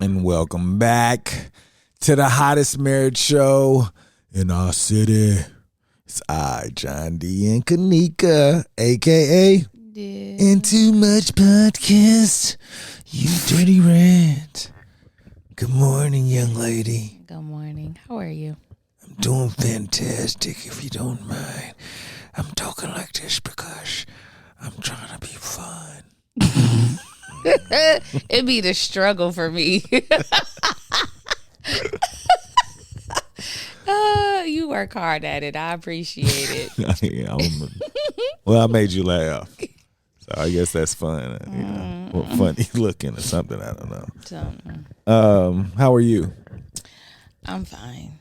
And welcome back to the hottest marriage show in our city. It's I, John D. and Kanika, a.k.a. And Too Much Podcast, you dirty rat. Good morning, young lady. Good morning. How are you? I'm doing fantastic, if you don't mind. I'm talking like this because I'm trying to be fun. It'd be the struggle for me. You work hard at it. I appreciate it. Well, I made you laugh. So I guess that's fun. You know, or funny looking or something. I don't know. How are you? I'm fine.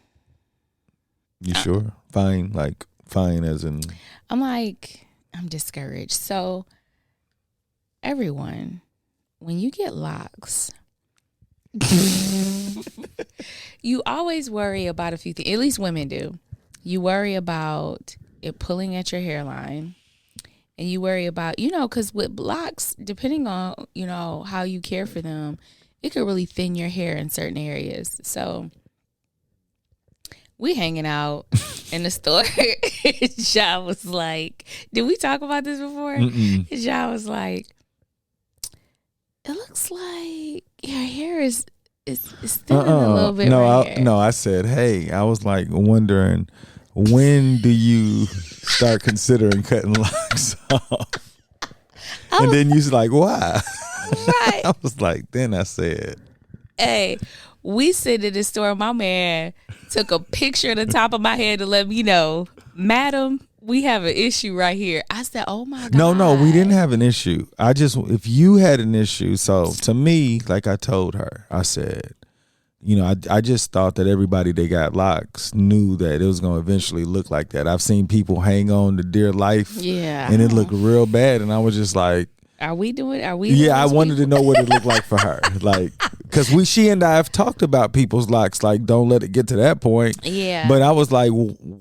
You sure? Fine, like fine as in... I'm discouraged. So, everyone, when you get locks, you always worry about a few things. At least women do. You worry about it pulling at your hairline. And you worry about, because with locks, depending on, how you care for them, it could really thin your hair in certain areas. So we hanging out in the store. John was like, did we talk about this before? John was like, it looks like your hair is thinning a little bit I said, hey, I was like wondering, when do you start considering cutting locks off? And then you was like, why? Right. I was like, then I said, hey, we sit in the store. My man took a picture of the top of my head to let me know, madam, we have an issue right here. I said, oh my God. No, we didn't have an issue. If you had an issue, so to me, like I told her, I said, I just thought that everybody that got locks knew that it was going to eventually look like that. I've seen people hang on to dear life. Yeah. And it looked real bad. And I was just like, Are we? Yeah, I wanted to know what it looked like for her. Like, because she and I have talked about people's locks, like, don't let it get to that point. Yeah. But I was like,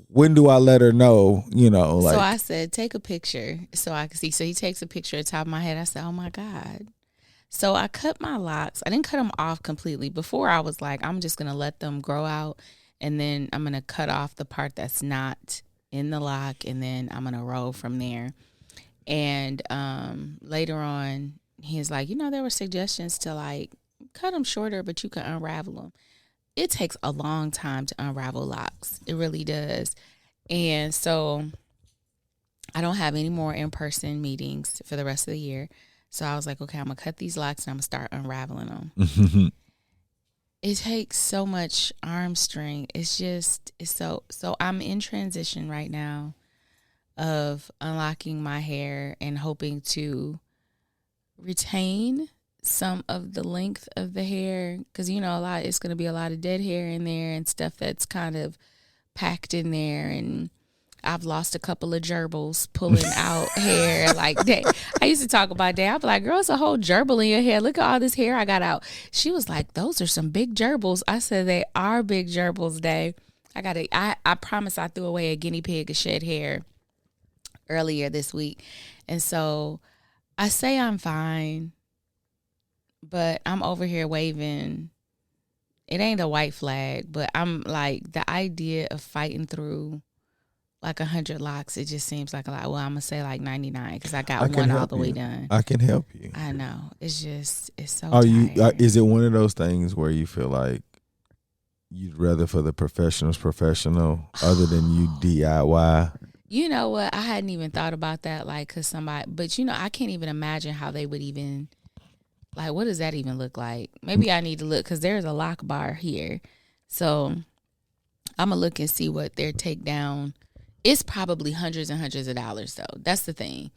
when do I let her know, like. So I said, take a picture so I can see. So he takes a picture at the top of my head. I said, oh my God. So I cut my locks. I didn't cut them off completely. Before I was like, I'm just going to let them grow out. And then I'm going to cut off the part that's not in the lock. And then I'm going to roll from there. And later on, he's like, there were suggestions to like cut them shorter, but you can unravel them. It takes a long time to unravel locks. It really does. And so I don't have any more in-person meetings for the rest of the year. So I was like, okay, I'm going to cut these locks and I'm going to start unraveling them. It takes so much arm strength. It's so I'm in transition right now of unlocking my hair and hoping to retain some of the length of the hair, because it's going to be a lot of dead hair in there and stuff that's kind of packed in there. And I've lost a couple of gerbils pulling out hair like that. I used to talk about that. I'd be like, girl, it's a whole gerbil in your hair. Look at all this hair I got out. She was like, those are some big gerbils. I said, they are big gerbils, Dave. I promise I threw away a guinea pig of shed hair earlier this week. And so I say I'm fine, but I'm over here waving. It ain't a white flag, but I'm like, the idea of fighting through like 100 locks, it just seems like a lot. Well, I'm going to say like 99 because I got one all the way done. I can help you. I know. It's so tiring. Is it one of those things where you feel like you'd rather for the professional other than you DIY? You know what? I hadn't even thought about that, like, because somebody, but I can't even imagine how they would even, like, what does that even look like? Maybe I need to look, because there's a lock bar here. So I'm going to look and see what their takedown. It's probably hundreds and hundreds of dollars, though. That's the thing.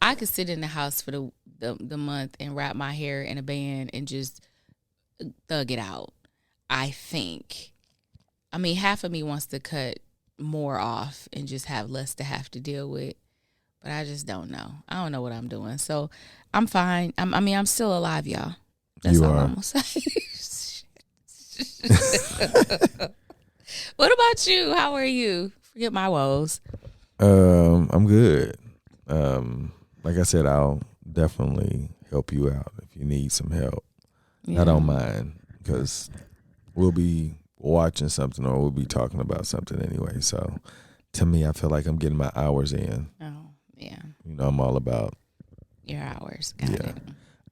I could sit in the house for the month and wrap my hair in a band and just thug it out, I think. I mean, half of me wants to cut more off and just have less to have to deal with, but I just don't know. I don't know what I'm doing. So I'm fine. I'm still alive, y'all. That's all I'm gonna say. What about you? How are you? Forget my woes. I'm good. Like I said, I'll definitely help you out if you need some help. Yeah. I don't mind because we'll be watching something or we'll be talking about something anyway. So to me, I feel like I'm getting my hours in. Oh, yeah. You know, I'm all about your hours. Got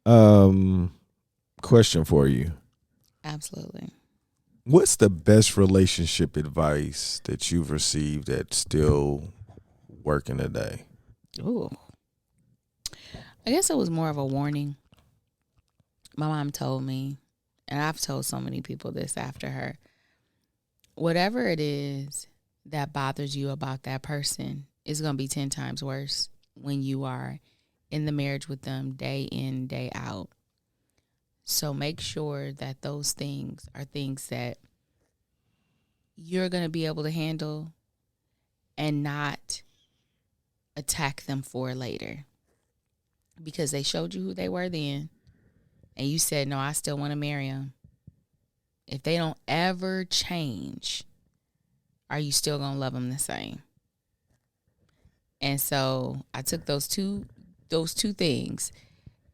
it. Question for you. Absolutely. What's the best relationship advice that you've received that's still working today? Ooh. I guess it was more of a warning. My mom told me, and I've told so many people this after her, whatever it is that bothers you about that person is going to be 10 times worse when you are in the marriage with them day in, day out. So make sure that those things are things that you're going to be able to handle and not attack them for later. Because they showed you who they were then, and you said, no, I still want to marry them. If they don't ever change, are you still going to love them the same? And so I took those two things.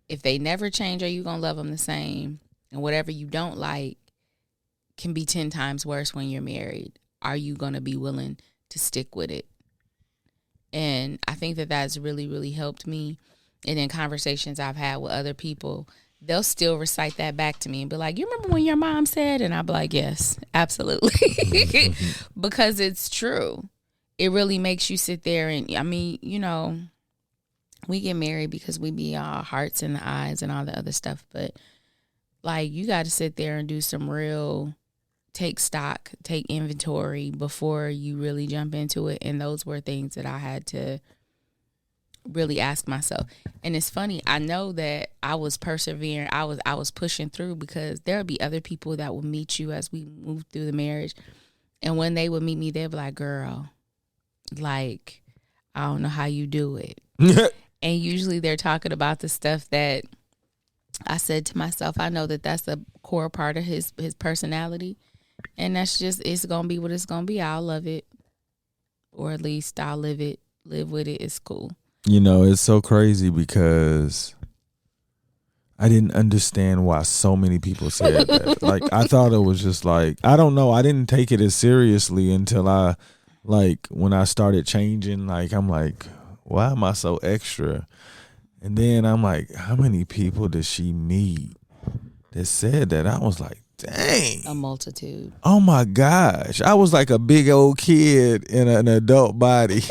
If they never change, are you going to love them the same? And whatever you don't like can be 10 times worse when you're married. Are you going to be willing to stick with it? And I think that that's really, really helped me. And in conversations I've had with other people, they'll still recite that back to me and be like, you remember when your mom said? And I'll be like, yes, absolutely. Because it's true. It really makes you sit there and, I mean, you know, we get married because we be our hearts and the eyes and all the other stuff. But, like, you got to sit there and do some real, take stock, take inventory before you really jump into it. And those were things that I had to really ask myself. And it's funny, I know that I was persevering, I was pushing through, because there'll be other people that will meet you as we move through the marriage, and when they would meet me, they'll be like, girl, like, I don't know how you do it. And usually they're talking about the stuff that I said to myself, I know that that's a core part of his personality, and that's just, it's gonna be what it's gonna be. I'll love it, or at least I'll live with it. It's cool. You know, it's so crazy because I didn't understand why so many people said that. Like, I thought it was just like, I don't know. I didn't take it as seriously until when I started changing, like, I'm like, why am I so extra? And then I'm like, how many people did she meet that said that? I was like, dang. A multitude. Oh my gosh. I was like a big old kid in an adult body.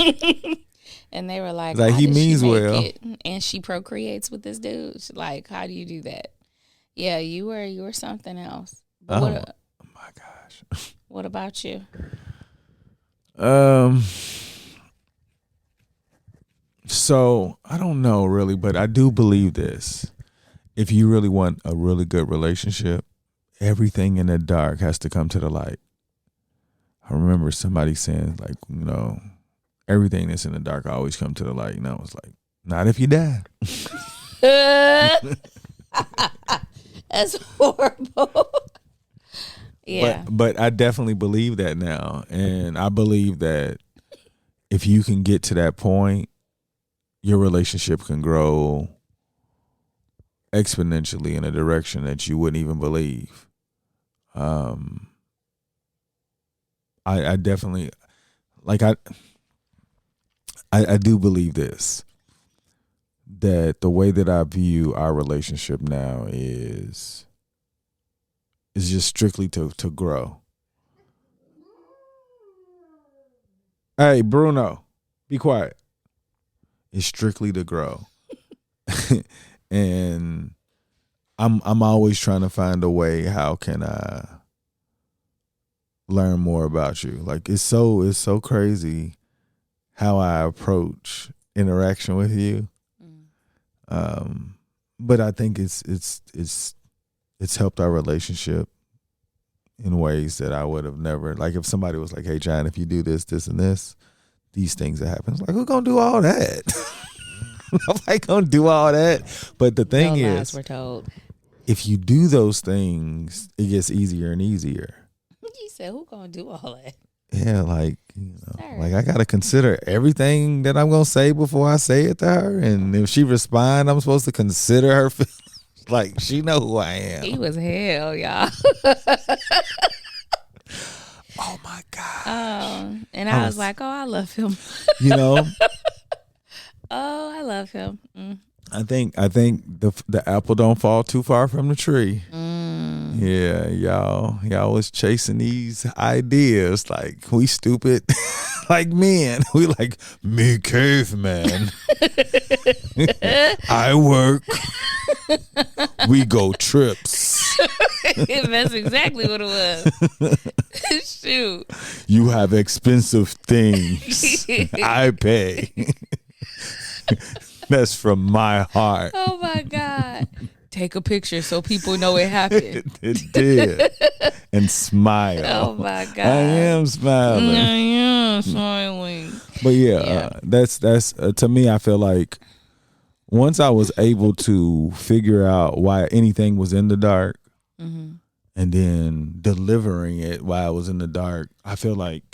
And they were like he means well. And she procreates with this dude. Like, how do you do that? Yeah, you were something else. But oh my gosh. What about you? So I don't know really, but I do believe this. If you really want a really good relationship, everything in the dark has to come to the light. I remember somebody saying, like, you know, everything that's in the dark always come to the light. And I was like, not if you die. That's horrible. Yeah. But I definitely believe that now. And I believe that if you can get to that point, your relationship can grow exponentially in a direction that you wouldn't even believe. I definitely, like, I do believe this, that the way that I view our relationship now is just strictly to grow. Hey, Bruno, be quiet. It's strictly to grow. And I'm always trying to find a way, how can I learn more about you? Like, it's so crazy how I approach interaction with you. But I think it's helped our relationship in ways that I would have never, like, if somebody was like, hey, John, if you do this, this, and this, these things that happen. It's like, who's gonna do all that? Nobody gonna do all that. But the thing is, we're told, if you do those things, it gets easier and easier. You said, who gonna do all that? Yeah, like, you know, like, I gotta consider everything that I'm gonna say before I say it to her, and if she respond, I'm supposed to consider her feelings. Like, she know who I am. He was hell, y'all. Oh my God. And I was like, oh, I love him. You know? Oh, I love him. I think the apple don't fall too far from the tree. Yeah, y'all was chasing these ideas like we stupid, like men. We like me caveman. I work. We go trips. That's exactly what it was. Shoot. You have expensive things. I pay. That's from my heart. Oh my God. Take a picture so people know it happened. It did. And smile. Oh my God. I am smiling. I am smiling. But that's to me, I feel like once I was able to figure out why anything was in the dark, and then delivering it while I was in the dark, I feel like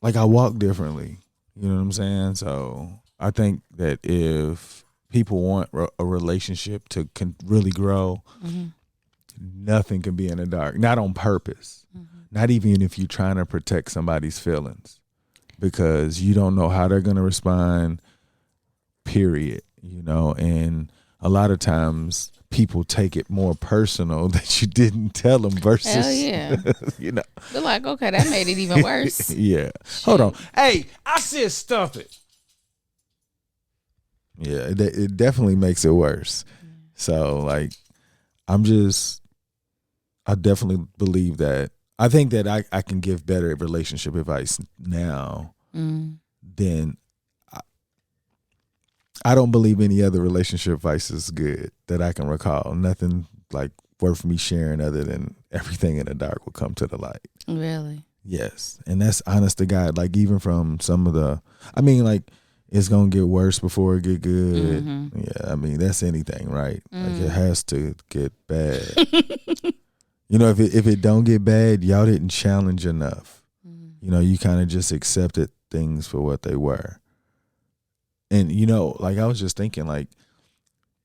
I walk differently. You know what I'm saying? So I think that if people want a relationship to really grow, nothing can be in the dark. Not on purpose. Not even if you're trying to protect somebody's feelings, because you don't know how they're going to respond, period. You know, and a lot of times people take it more personal that you didn't tell them versus, hell yeah. You know. They're like, okay, that made it even worse. Yeah. Hold on. Hey, I said stuff it. Yeah, it definitely makes it worse. So, like, I definitely believe that. I think that I can give better relationship advice now than I don't believe any other relationship advice is good that I can recall. Nothing like worth me sharing other than everything in the dark will come to the light. Really? Yes. And that's honest to God. Like, even from some of the, I mean, like, it's going to get worse before it get good. Yeah, I mean, that's anything, right? Like, it has to get bad. You know, if it don't get bad, y'all didn't challenge enough. You know, you kind of just accepted things for what they were. And, you know, like, I was just thinking, like,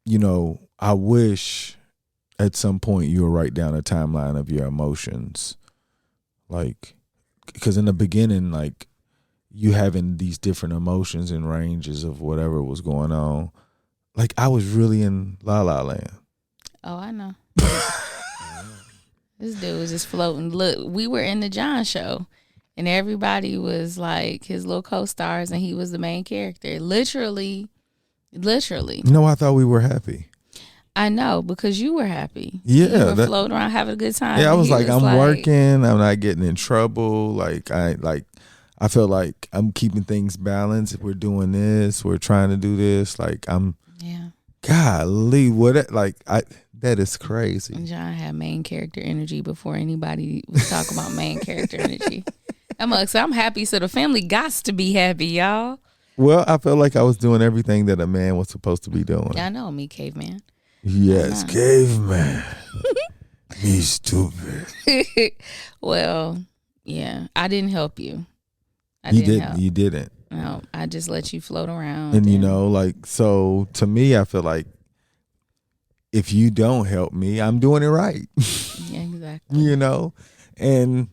you know, I wish at some point you would write down a timeline of your emotions. Like, because in the beginning, like, you having these different emotions and ranges of whatever was going on. Like, I was really in La La Land. Oh, I know. This dude was just floating. Look, we were in the John show, and everybody was like his little co-stars, and he was the main character. Literally. No, I thought we were happy. I know, because you were happy. Yeah. You were floating around having a good time. Yeah, I was like, I'm working. I'm not getting in trouble. I feel like I'm keeping things balanced. If we're doing this, we're trying to do this. Like, golly, that is crazy. And John had main character energy before anybody was talking about main character energy. I'm happy, so the family gots to be happy, y'all. Well, I felt like I was doing everything that a man was supposed to be doing. I know, me, caveman. Yes, caveman. Me stupid. Well, yeah, I didn't help you. You didn't. No, I just let you float around. And you know, like, so to me, I feel like if you don't help me, I'm doing it right. Yeah, exactly. You know? And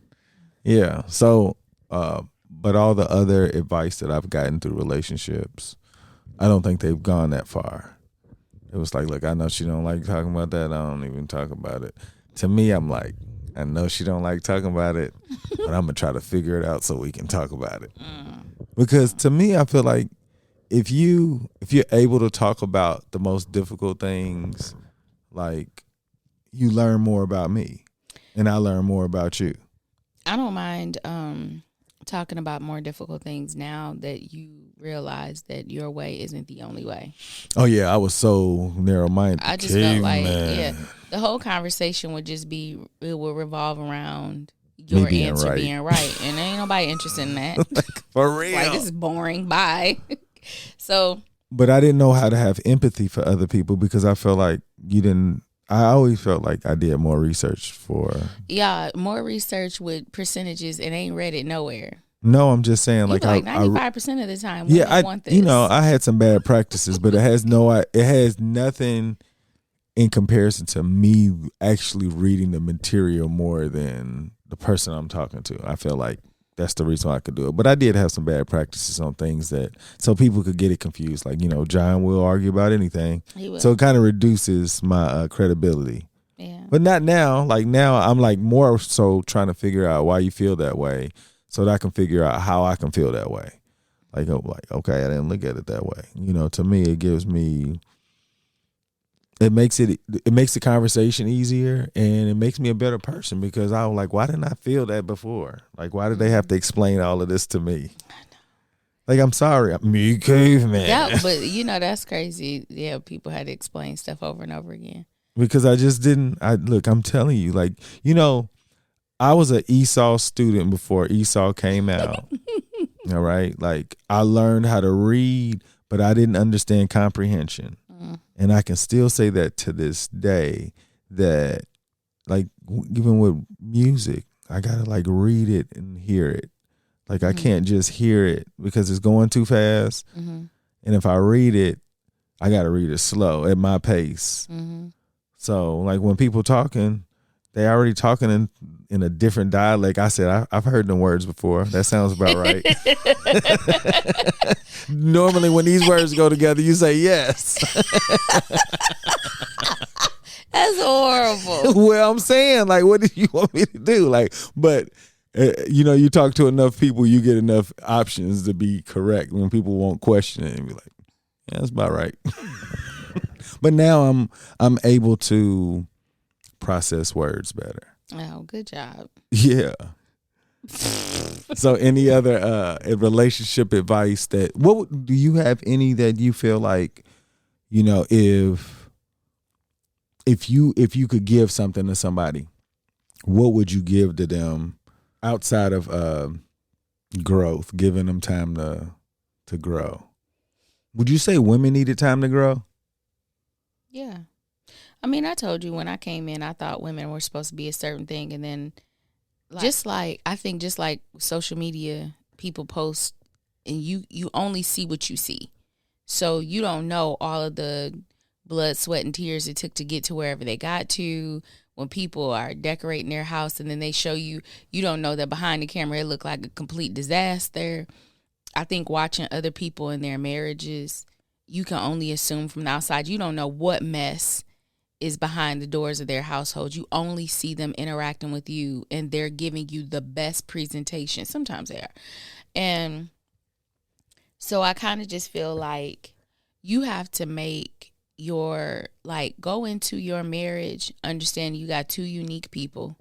yeah, so, but all the other advice that I've gotten through relationships, I don't think they've gone that far. It was like, look, I know she don't like talking about that. I don't even talk about it. To me, I'm like, I know she don't like talking about it, but I'm going to try to figure it out so we can talk about it. Because to me, I feel like if you're able to talk about the most difficult things, like, you learn more about me and I learn more about you. I don't mind talking about more difficult things now that you realize that your way isn't the only way. Oh yeah, I was so narrow-minded. I just felt like, the whole conversation would revolve around your answer being right, and ain't nobody interested in that. Like, for real, like, this is boring. Bye. So, but I didn't know how to have empathy for other people because I felt like you didn't. I always felt like I did more research more research with percentages and ain't read it nowhere. No, I'm just saying, like 95% of the time. Yeah, I want this. You know, I had some bad practices, but it has nothing in comparison to me actually reading the material more than the person I'm talking to. I feel like that's the reason why I could do it. But I did have some bad practices on things that, so people could get it confused. Like, John will argue about anything. He will. So it kind of reduces my credibility. Yeah. But not now. Like now I'm like more so trying to figure out why you feel that way so that I can figure out how I can feel that way. Like, okay, I didn't look at it that way. To me, it makes the conversation easier, and it makes me a better person because I was like, why didn't I feel that before? Like, why did they have to explain all of this to me? Like, I'm sorry, I'm me caveman. Yeah, but that's crazy. Yeah, people had to explain stuff over and over again. Because I just didn't. I'm telling you, like, I was an Esau student before Esau came out. All right, like I learned how to read, but I didn't understand comprehension. And I can still say that to this day, that like even with music, I gotta like read it and hear it. Like I can't just hear it because it's going too fast. And if I read it, I gotta read it slow at my pace. So like when people talking, they already talking in a different dialect. I said, I've heard them words before. That sounds about right. Normally when these words go together, you say yes. That's horrible. Well, I'm saying, like, what do you want me to do? Like, but, you talk to enough people, you get enough options to be correct when people won't question it and be like, yeah, that's about right. But now I'm able to process words better. Oh, good job. Yeah. So any other relationship advice do you have any that you feel like, if you could give something to somebody, what would you give to them outside of growth, giving them time to grow? Would you say women needed time to grow? Yeah. I mean, I told you when I came in, I thought women were supposed to be a certain thing. And then just like social media, people post and you only see what you see. So you don't know all of the blood, sweat, and tears it took to get to wherever they got to. When people are decorating their house and then they show you, you don't know that behind the camera it looked like a complete disaster. I think watching other people in their marriages, you can only assume from the outside. You don't know what mess is behind the doors of their household. You only see them interacting with you and they're giving you the best presentation. Sometimes they are. And so I kind of just feel like you have to make go into your marriage, understand you got two unique people.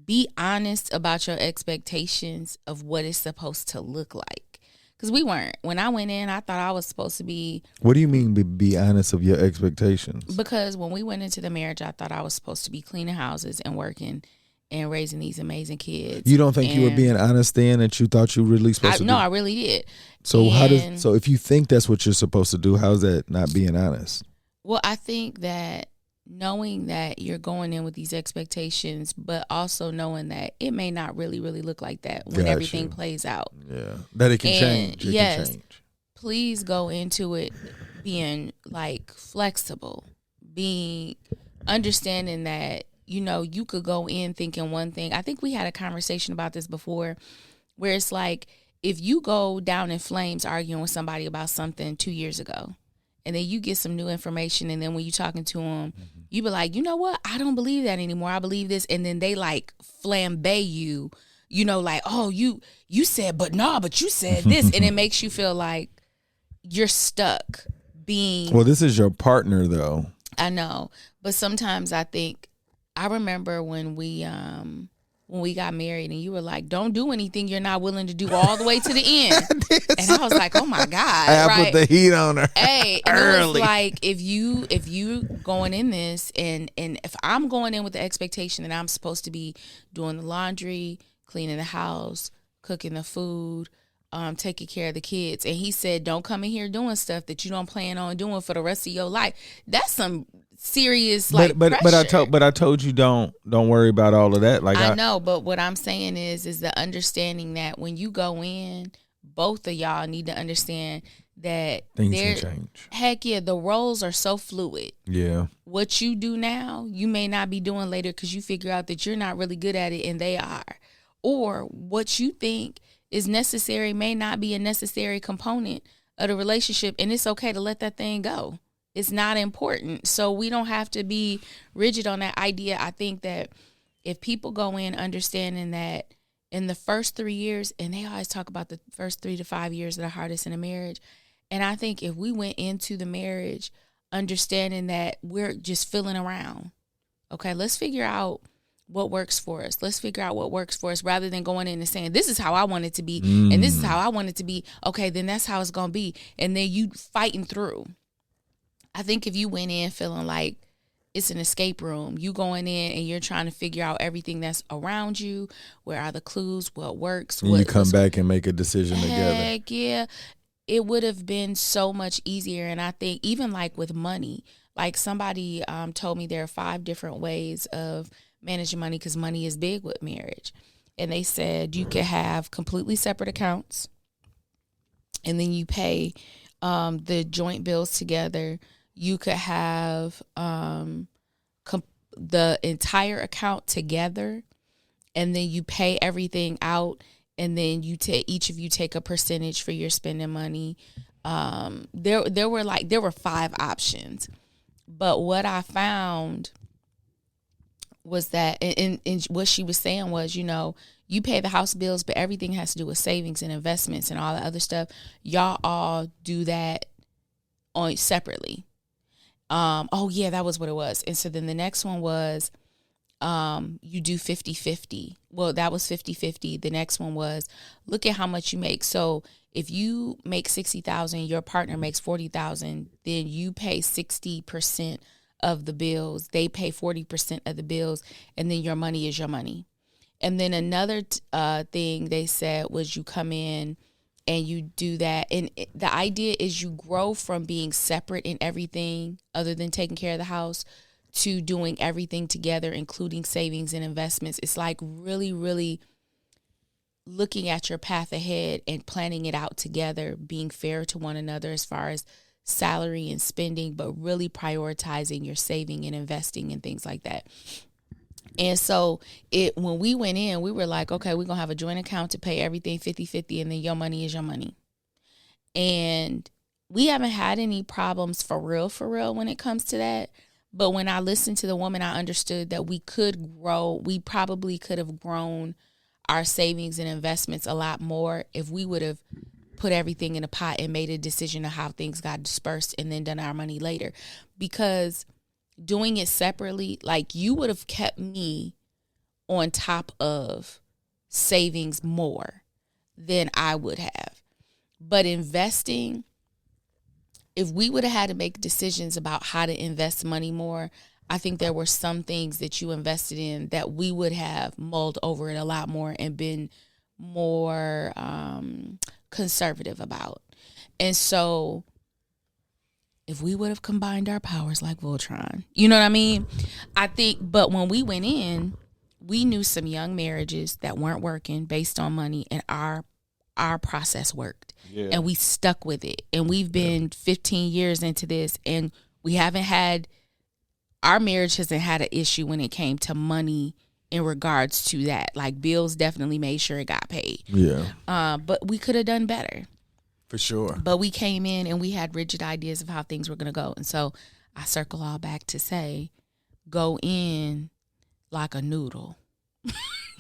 Be honest about your expectations of what it's supposed to look like. Because we weren't. When I went in, I thought I was supposed to be... What do you mean be honest of your expectations? Because when we went into the marriage, I thought I was supposed to be cleaning houses and working and raising these amazing kids. You don't think you were being honest then that you thought you were really supposed to do? No, I really did. So so if you think that's what you're supposed to do, how's that not being honest? Well, I think that knowing that you're going in with these expectations, but also knowing that it may not really, really look like that when everything plays out. Yeah. That it can change. It can change. Please go into it being like flexible, being understanding that, you could go in thinking one thing. I think we had a conversation about this before where it's like, if you go down in flames arguing with somebody about something 2 years ago, and then you get some new information, and then when you're talking to them, you be like, you know what? I don't believe that anymore. I believe this. And then they like flambe you, like, oh, you said, but you said this. And it makes you feel like you're stuck being. Well, this is your partner, though. I know. But sometimes I remember when we got married and you were like, don't do anything you're not willing to do all the way to the end. And I was like, oh my God. I put the heat on her. Hey, and it was like, if you going in this and if I'm going in with the expectation that I'm supposed to be doing the laundry, cleaning the house, cooking the food, taking care of the kids, and he said, don't come in here doing stuff that you don't plan on doing for the rest of your life. That's some serious pressure. But I told you don't worry about all of that. Like I know, but what I'm saying is the understanding that when you go in, both of y'all need to understand that things can change. Heck yeah, the roles are so fluid. Yeah. What you do now, you may not be doing later because you figure out that you're not really good at it and they are. Or what you think is necessary may not be a necessary component of the relationship, and it's okay to let that thing go. It's not important. So we don't have to be rigid on that idea. I think that if people go in understanding that in the first 3 years, and they always talk about the first 3 to 5 years that are hardest in a marriage, and I think if we went into the marriage understanding that we're just fooling around, okay, let's figure out what works for us. Let's figure out what works for us rather than going in and saying, this is how I want it to be, and this is how I want it to be. Okay, then that's how it's going to be. And then you fighting through. I think if you went in feeling like it's an escape room, you going in and you're trying to figure out everything that's around you, where are the clues, what works. And you come back and make a decision together. Heck yeah. It would have been so much easier. And I think even like with money, like somebody told me there are 5 different ways of managing money because money is big with marriage. And they said you could have completely separate accounts, and then you pay the joint bills together. You could have the entire account together, and then you pay everything out, and then each of you take a percentage for your spending money. There were 5 options, but what I found was that, and what she was saying was, you pay the house bills, but everything has to do with savings and investments and all the other stuff. Y'all all do that separately. Oh yeah, that was what it was. And so then the next one was, you do 50-50. Well, that was 50-50. The next one was, look at how much you make. So if you make $60,000, your partner makes $40,000, then you pay 60% of the bills. They pay 40% of the bills, and then your money is your money. And then another thing they said was you come in and you do that. And the idea is you grow from being separate in everything other than taking care of the house to doing everything together, including savings and investments. It's like really, really looking at your path ahead and planning it out together, being fair to one another as far as salary and spending, but really prioritizing your saving and investing and things like that. And so when we went in, we were like, okay, we're going to have a joint account to pay everything 50-50, and then your money is your money. And we haven't had any problems for real when it comes to that. But when I listened to the woman, I understood that we probably could have grown our savings and investments a lot more if we would have put everything in a pot and made a decision of how things got dispersed and then done our money later. Because doing it separately, like, you would have kept me on top of savings more than I would have. But investing, if we would have had to make decisions about how to invest money more, I think there were some things that you invested in that we would have mulled over it a lot more and been more conservative about. And so if we would have combined our powers like Voltron, you know what I mean? I think, but when we went in, we knew some young marriages that weren't working based on money, and our process worked. Yeah. And we stuck with it. And we've been 15 years into this, and our marriage hasn't had an issue when it came to money in regards to that. Like, bills definitely made sure it got paid. Yeah. But we could have done better. For sure. But we came in and we had rigid ideas of how things were going to go. And so I circle all back to say, go in like a noodle,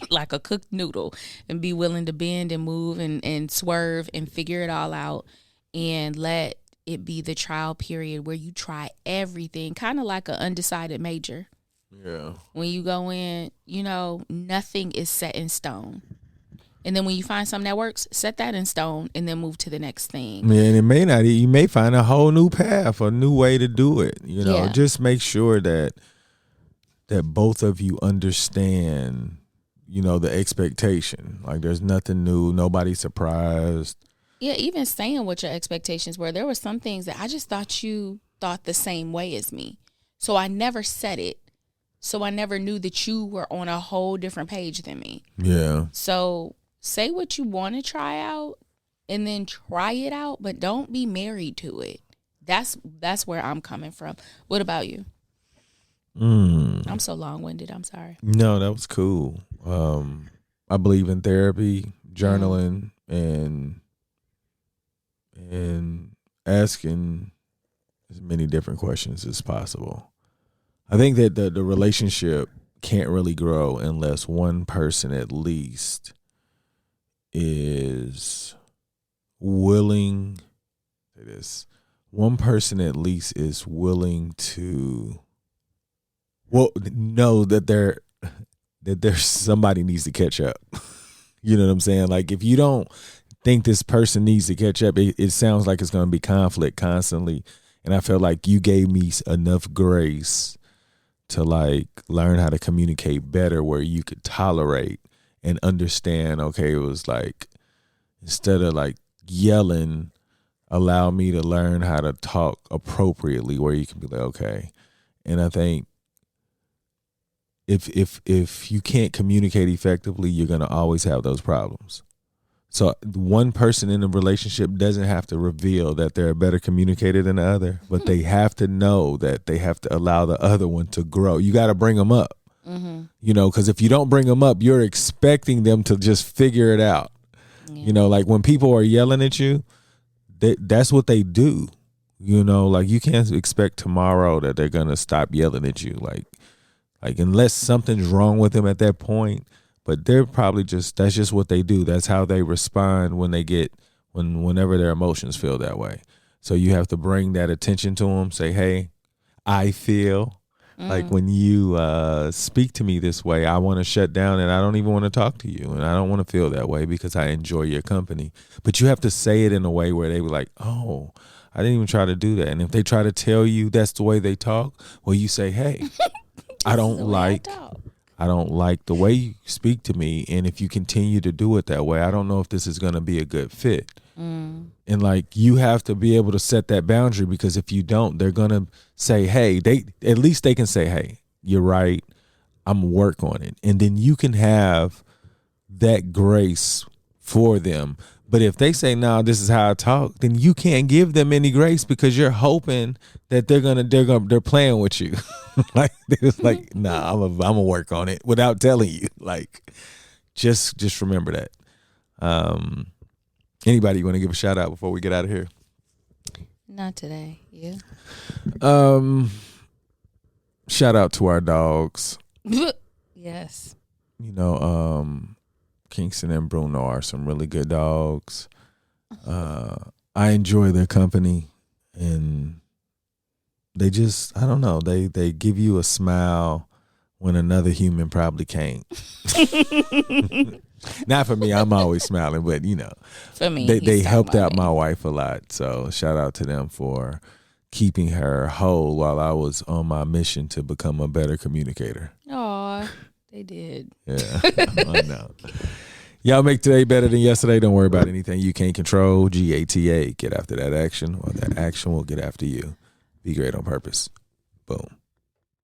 like a cooked noodle, and be willing to bend and move and swerve and figure it all out, and let it be the trial period where you try everything, kind of like an undecided major. Yeah. When you go in, nothing is set in stone. And then when you find something that works, set that in stone and then move to the next thing. Yeah, and it may not. You may find a whole new path, a new way to do it. Yeah. Just make sure that both of you understand, the expectation. Like, there's nothing new. Nobody's surprised. Yeah, even saying what your expectations were. There were some things that I just thought you thought the same way as me. So I never said it. So I never knew that you were on a whole different page than me. Yeah. So say what you want to try out, and then try it out, but don't be married to it. That's where I'm coming from. What about you? I'm so long-winded. I'm sorry. No, that was cool. I believe in therapy, journaling, and asking as many different questions as possible. I think that the relationship can't really grow unless one person at least is willing. One person at least is willing to know that there's somebody needs to catch up. You know what I'm saying? Like, if you don't think this person needs to catch up, it sounds like it's going to be conflict constantly. And I feel like you gave me enough grace to like learn how to communicate better, where you could tolerate and understand. Okay, it was like, instead of like yelling, allow me to learn how to talk appropriately, where you can be like, okay. And I think if you can't communicate effectively, you're going to always have those problems. So one person in a relationship doesn't have to reveal that they're a better communicator than the other, but they have to know that they have to allow the other one to grow. You got to bring them up, you know, because if you don't bring them up, you're expecting them to just figure it out. Yeah. You know, like when people are yelling at you, that's what they do. You know, like you can't expect tomorrow that they're going to stop yelling at you. Like unless something's wrong with them at that point. But they're probably that's just what they do. That's how they respond whenever their emotions feel that way. So you have to bring that attention to them. Say, hey, I feel like when you speak to me this way, I want to shut down and I don't even want to talk to you. And I don't want to feel that way because I enjoy your company. But you have to say it in a way where they were like, oh, I didn't even try to do that. And if they try to tell you that's the way they talk, well, you say, hey, I don't like the way you speak to me, and if you continue to do it that way, I don't know if this is going to be a good fit. And like, you have to be able to set that boundary, because if you don't, they're going to say, hey, at least they can say, hey, you're right, I'm gonna work on it. And then you can have that grace for them. But if they say, no, this is how I talk, then you can't give them any grace, because you're hoping that they're playing with you. Like, it's like, nah, I'm gonna work on it without telling you. Like, just remember that. Anybody want to give a shout out before we get out of here? Not today. You? Shout out to our dogs. Yes. You know, Kingston and Bruno are some really good dogs. I enjoy their company, and they just, I don't know, they give you a smile when another human probably can't. Not for me, I'm always smiling, but you know, for me, they helped out my wife a lot. So shout out to them for keeping her whole while I was on my mission to become a better communicator. Aw, they did. Yeah, I know. Y'all make today better than yesterday. Don't worry about anything you can't control. GATA. Get after that action, or that action will get after you. Be great on purpose. Boom.